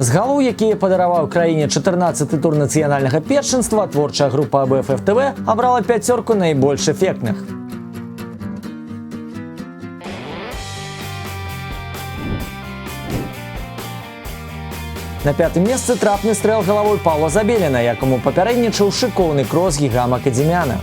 З галоў, якія падараваў краіне 14-й тур нацыянальнага першынства, творчая група АБФ ТВ абрала пяцёрку найбольш эфектных. На пятым месцы трапны стрэл галавой Павла Забеліна, якому папярэднічаў шыкоўны крос Гігама Кадзімяна.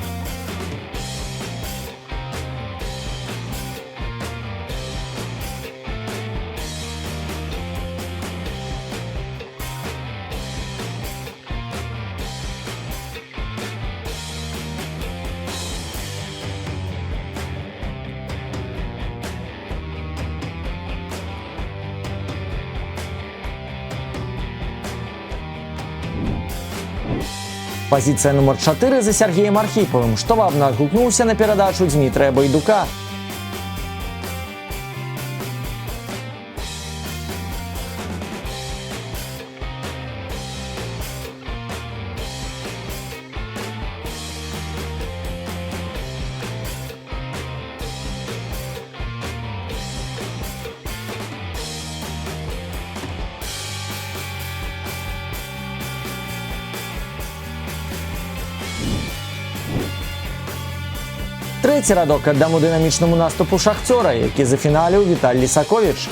Пазіцыя нумар 4 за Сергеем Архіпавым, што вабна адгукнуўся на перадачу Дмітрая Байдука. Трэці радок аддаму дынамічнаму наступу шахцёра, які зафіналіў Віталій Лісаковіч.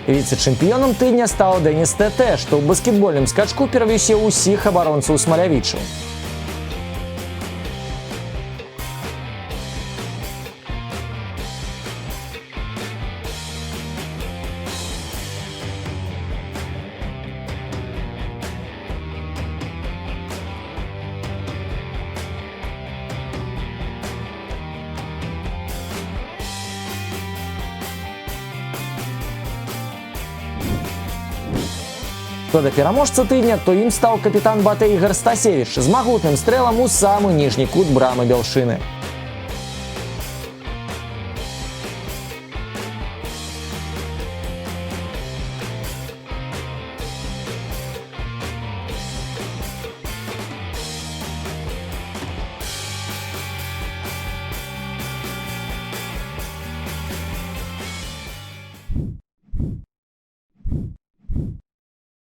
Віцэ-чэмпіёнам тыдня стаў Дэніс Тэтэй, што ў баскетбольным скачку перавысіў усіх абаронцаў смалявічаў. Што да пераможца тыдня, то ім стаў капітан БАТЭ Ігар Стасевіч з магутным стрэлам у самы ніжні кут брамы Бялшыны.